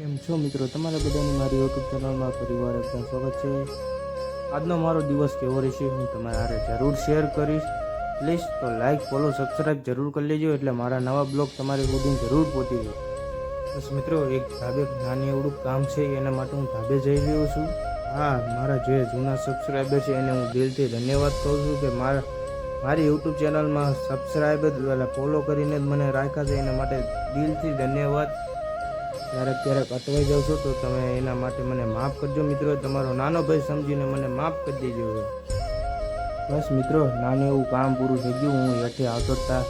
કેમ છો મિત્રો, તમારા બધાની મારી યુટ્યુબ ચેનલમાં ફરીવાર એકદમ સ્વાગત છે। આજનો મારો દિવસ કેવો રહેશે હું તમારા હારે જરૂર શેર કરીશ। પ્લીઝ તો લાઈક ફોલો સબસ્ક્રાઈબ જરૂર કરી લેજો, એટલે મારા નવા બ્લોગ તમારી સુધી જરૂર પહોંચી જાય। બસ મિત્રો, એક ધાબે નાની એવડું કામ છે, એના માટે હું ધાબે જઈ રહ્યો છું। હા, મારા જે જૂના સબસ્ક્રાઈબર છે એને હું દિલથી ધન્યવાદ કહું છું કે મારી યુટ્યુબ ચેનલમાં સબસ્ક્રાઈબર ફોલો કરીને જ મને રાખ્યા છે, એના માટે દિલથી ધન્યવાદ। ક્યારેક અટવાઈ જાઉં છો તો તમે એના માટે મને માફ કરજો મિત્રો, તમારો નાનો ભાઈ સમજીને મને માફ કરી દેજો। બસ મિત્રો, નાનું એવું કામ પૂરું થઈ ગયું। હું હેઠે આવતો હતા,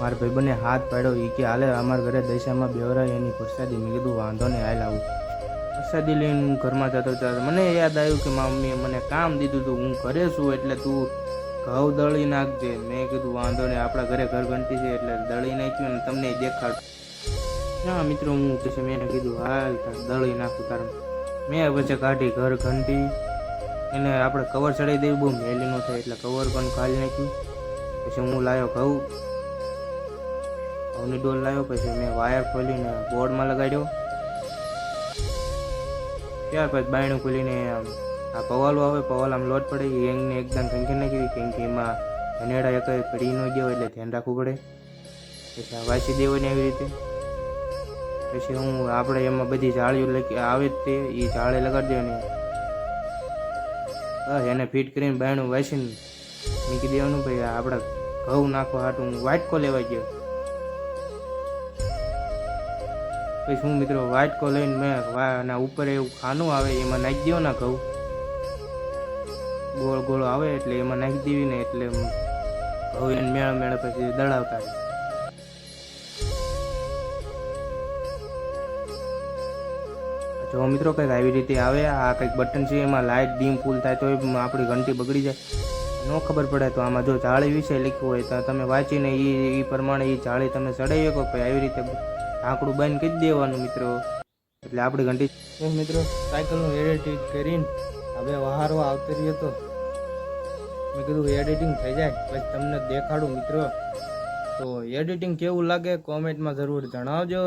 મારા ભાઈબંધને હાથ પાડ્યો, એ કે હાલે અમારા ઘરે દશામાં બેવરાય એની પ્રસાદી। મેં કીધું વાંધો નહીં, હાલ આવું। પ્રસાદી લઈને હું ઘરમાં જતો ત્યારે મને યાદ આવ્યું કે મમ્મીએ મને કામ દીધું હતું, હું કરે છું એટલે તું ઘઉં દળી નાખજે। મેં કીધું વાંધો નહીં, આપણા ઘરે ઘર ઘંટી છે એટલે દળી નાખ્યું અને તમને દેખાડ। ના મિત્રો, હું પછી મેં કીધું હાલ દળી નાખું તાર। મેં પછી કાઢી ઘર ઘંટી, એને આપણે કવર ચડાવી દેવું, બહુ મેલી ન થાય એટલે કવર પણ કાઢી નાખ્યું। પછી હું લાવ્યો ઘઉંની ડોલ લાવ્યો, પછી મેં વાયર ખોલીને બોર્ડમાં લગાડ્યો। ત્યાર પછી બાયણું ખોલીને આ પવાલું આવે, પવાલામાં લોટ પડે એને એકદમ કંકી નાખી, કેમ કે એમાં ધનેડા એક પડી ન ગયો એટલે ધ્યાન રાખવું પડે। પછી આ વાસી દેવાની એવી રીતે। પછી હું આપણે એમાં બધી જાળીઓ આવે જ તે એ જાળી લગાડી દેવાની, એને ફિટ કરીને બાયણું વાસીને મૂકી દેવાનું। ભાઈ આપણે ઘઉં નાખવા હાટું હું વાટકો લેવા ગયો। પછી હું મિત્રો વાટકો લઈને મેં ઉપર એવું ખાનું આવે એમાં નાખી દો ના, ઘઉં ગોળ ગોળ આવે એટલે એમાં નાખી દેવી ને, એટલે ઘઉં એને મેળે પછી દળાવતા। જો મિત્રો કંઈક આવી રીતે આવે, આ કંઈક બટન છે એમાં લાઇટ ડીમ ફૂલ થાય તો આપણી ઘંટી બગડી જાય, ન ખબર પડે તો આમાં જો જાળી વિશે લખ્યું હોય તો તમે વાંચીને એ પ્રમાણે એ જાળી તમે ચડાવી શકો। આવી રીતે આંકડું બંધ કરી દેવાનું મિત્રો, એટલે આપણી ઘંટી। મિત્રો સાયકલનું એડિટિંગ કરીને હવે વહારો આવતો રહ્યો હતો, મેં કીધું એડિટિંગ થઈ જાય પછી તમને દેખાડું મિત્રો। તો એડિટિંગ કેવું લાગે કોમેન્ટમાં જરૂર જણાવજો।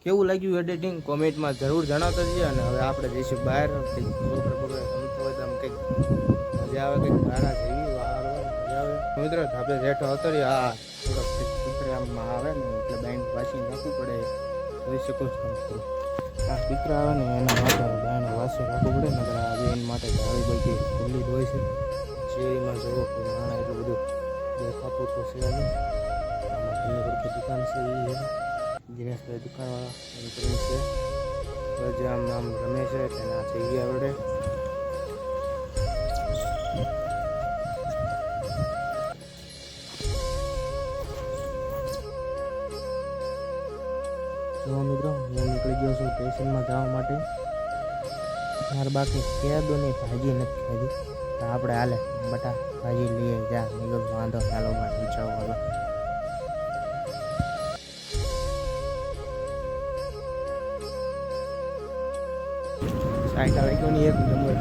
કેવું લાગ્યું એડિટિંગ કોમેન્ટમાં જરૂર જણાવતા જઈએ। અને હવે આપણે જઈશું બહાર, કંઈક બપોરે રમતો હોય તો આમ કંઈક મજા આવે, કંઈક ગારા જેવી વારો મજા આવે મિત્રો। ધાબે રેઠો આવતો રહ્યો, હા થોડોક કૂતરે આમ આવે ને એટલે બાઈન વાસી નાખવું પડે, જોઈ શકો છો મિત્રો। આ કૂતરા આવે ને એના માટે બાઈને વાસી રાખવું પડે, નકર એના માટે જાળી બધી ખુલ્લી જ હોય છે। શેરીમાં જવો માણા એટલું બધું દેખાતું તો છે। આમાં ઘણી બધી દુકાન છે, એ દિનેશભાઈ દુકાનવાળા એમ કરીને છે, જે આમ રમે છે તેના જઈ આવડે। જો મિત્રો, હું નીકળી ગયો છું સ્ટેશનમાં જવા માટે। મારે બાકી કેદોની ભાજી નથી ખાધી, તો આપણે હાલે બટા ભાજી લઈએ જા। મેં વાંધો ચાલો બાર જાઓ હાલો। સાયકલ આવી ગયો ને એક નંબર,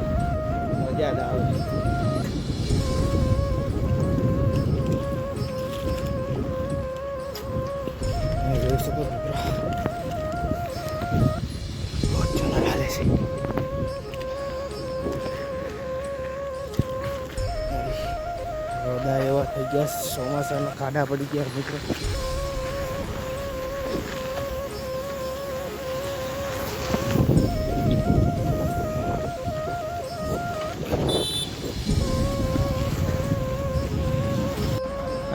મજા જ આવે। જોઈ શકો ફોર્ચ્યુનર હાલે છે, રોડા એવા થઈ ગયા, ચોમાસાના ખાડા પડી ગયા મિત્રો।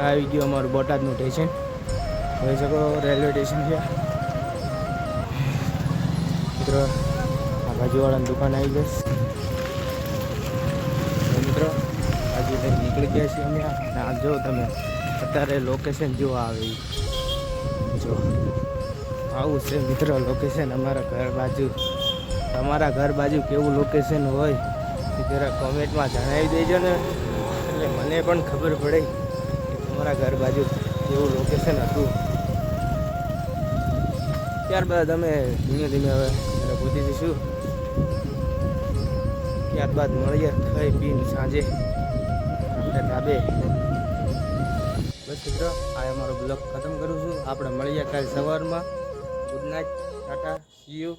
આવી ગયું અમારું બોટાદનું સ્ટેશન, જોઈ શકો રેલવે સ્ટેશન છે મિત્રો। આ ભાજીવાળાની દુકાન આવી જશે મિત્રો, ભાજી લઈને નીકળી ગયા છીએ અમે. અને આ જો તમે અત્યારે લોકેશન જો આવે જો આવું છે મિત્રો લોકેશન અમારા ઘર બાજુ. તમારા ઘર બાજુ કેવું લોકેશન હોય એ જરા કોમેન્ટમાં જણાવી દેજો ને, એટલે મને પણ ખબર પડે કે તમારા ઘર બાજુ કેવું લોકેશન હતું. ત્યારબાદ અમે ધીમે ધીમે હવે ઘરે પહોંચી જઈશું. ત્યારબાદ મળીએ ખાઈ પીને સાંજે આપણે ધાબે. બસ મિત્રો આ અમારો બ્લોગ ખતમ કરું છું. આપણે મળીએ કાલે સવારમાં. Good night, Tata, C you.